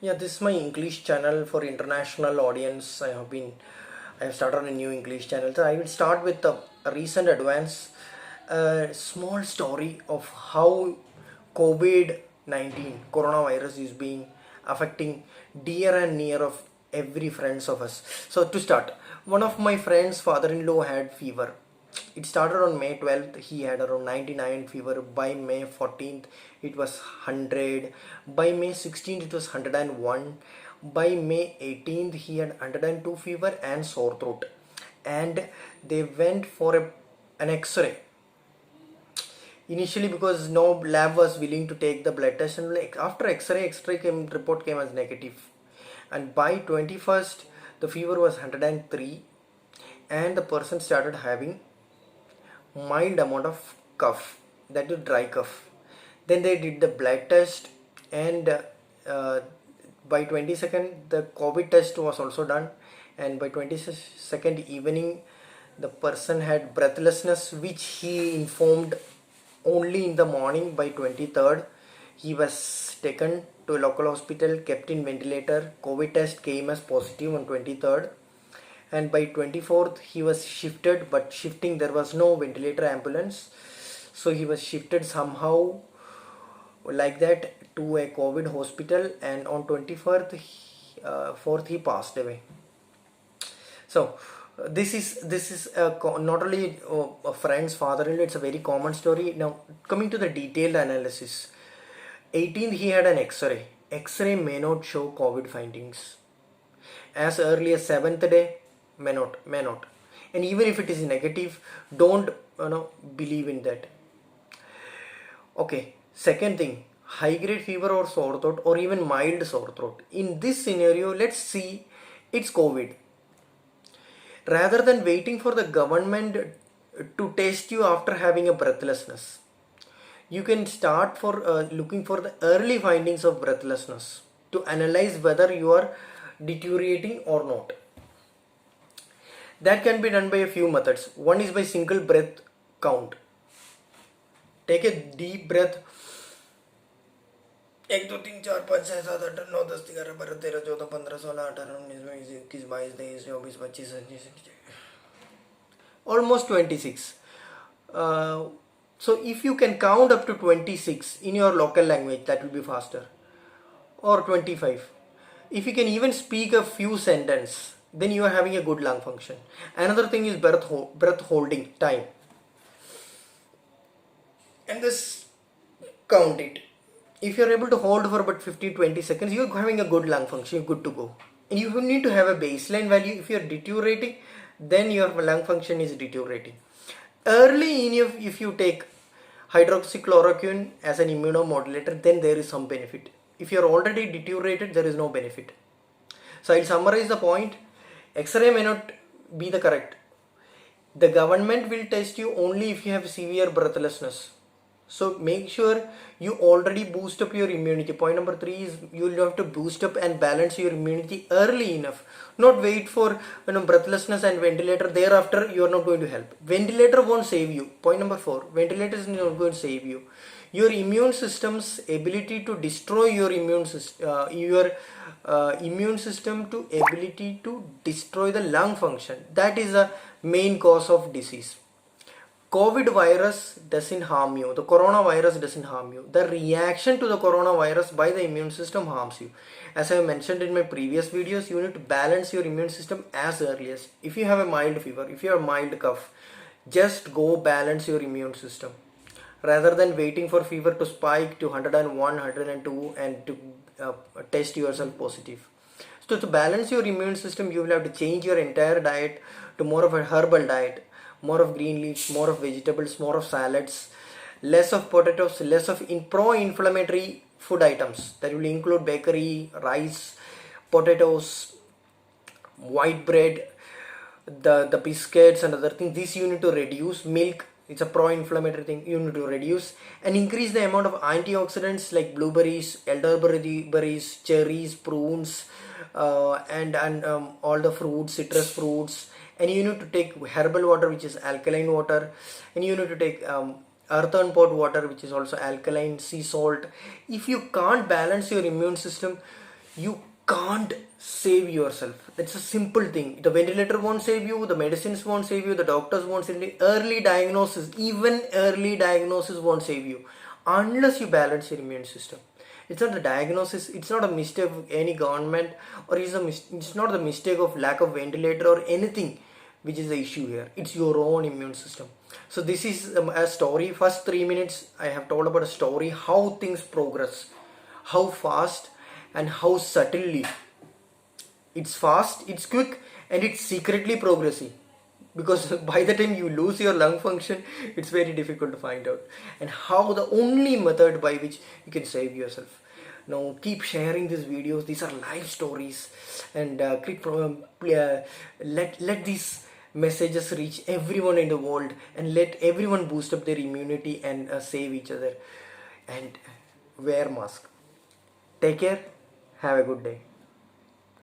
Yeah, this is my English channel for international audience. I have started a new English channel. So I will start with a recent advance, a small story of how COVID-19 coronavirus is being affecting dear and near of every friends of us. So to start, one of my friends' father-in-law had fever. It started on May 12th. He had around 99 fever. By May 14th, it was 100. By May 16th, it was 101. By May 18th, he had 102 fever and sore throat. And they went for an X-ray. Initially, because no lab was willing to take the blood test, and like after X-ray report came as negative. And by 21st, the fever was 103, and the person started having mild amount of cough, that is dry cough. Then they did the blood test, and by 22nd the COVID test was also done, and by 22nd evening the person had breathlessness, which he informed only in the morning. By 23rd he was taken to a local hospital, kept in ventilator. COVID test came as positive on 23rd, and by 24th he was shifted, but shifting there was no ventilator ambulance, so he was shifted somehow like that to a COVID hospital, and on 24th fourth he passed away. So this is not only a friend's father-in-law, it's a very common story. Now coming to the detailed analysis, 18th he had an X-ray may not show COVID findings. As early as 7th day, may not, and even if it is negative, don't believe in that. Okay, second thing, high grade fever or sore throat or even mild sore throat. In this scenario, let's see it's COVID. Rather than waiting for the government to test you after having a breathlessness, you can start for looking for the early findings of breathlessness to analyze whether you are deteriorating or not. That can be done by a few methods. One is by single breath count. Take a deep breath. 1 2 3 4 5 6 7 8 9 10 11 12 13 14 15 16 18 19 20 21 22 23 24 25 almost 26. So if you can count up to 26 in your local language, that will be faster, or 25. If you can even speak a few sentences, then you are having a good lung function. Another thing is breath holding time, and this count it. If you are able to hold for about 15-20 seconds, you are having a good lung function, you're good to go. And you need to have a baseline value. If you are deteriorating, then your lung function is deteriorating. Early in, if you take hydroxychloroquine as an immunomodulator, then there is some benefit. If you are already deteriorated, there is no benefit. So I'll summarize the point. X-ray may not be the correct. The government will test you only if you have severe breathlessness. So make sure you already boost up your immunity. Point number 3 is you will have to boost up and balance your immunity early enough. Not wait for breathlessness and ventilator. Thereafter you are not going to help. Ventilator won't save you. Point number 4. Ventilator is not going to save you. Your immune system's ability to destroy your immune system to ability to destroy the lung function. That is the main cause of disease. COVID virus doesn't harm you. The coronavirus doesn't harm you. The reaction to the coronavirus by the immune system harms you. As I mentioned in my previous videos, you need to balance your immune system as early as. If you have a mild fever, if you have a mild cough, just go balance your immune system. Rather than waiting for fever to spike to 101, 102 and to test yourself positive. So to balance your immune system, you will have to change your entire diet to more of a herbal diet. More of green leaves, more of vegetables, more of salads, less of potatoes, less of pro-inflammatory food items. That will include bakery, rice, potatoes, white bread, the biscuits and other things. This you need to reduce. Milk, it's a pro-inflammatory thing, you need to reduce, and increase the amount of antioxidants like blueberries, elderberries, cherries, prunes, and all the fruits, citrus fruits. And you need to take herbal water, which is alkaline water, and you need to take earthen pot water, which is also alkaline, sea salt. If you can't balance your immune system, You can't save yourself. That's a simple thing. The ventilator won't save you, the medicines won't save you, the doctors won't save you. Early diagnosis, even early diagnosis won't save you unless you balance your immune system. It's not the diagnosis, it's not a mistake of any government, or it's not the mistake of lack of ventilator or anything which is the issue here. It's your own immune system. So this is a story. First 3 minutes I have told about a story, how things progress, how fast and how subtly. It's fast, it's quick, and it's secretly progressing, because by the time you lose your lung function, it's very difficult to find out. And how the only method by which you can save yourself. Now keep sharing these videos. These are life stories, and let these messages reach everyone in the world, and let everyone boost up their immunity and save each other. And wear mask. Take care. Have a good day.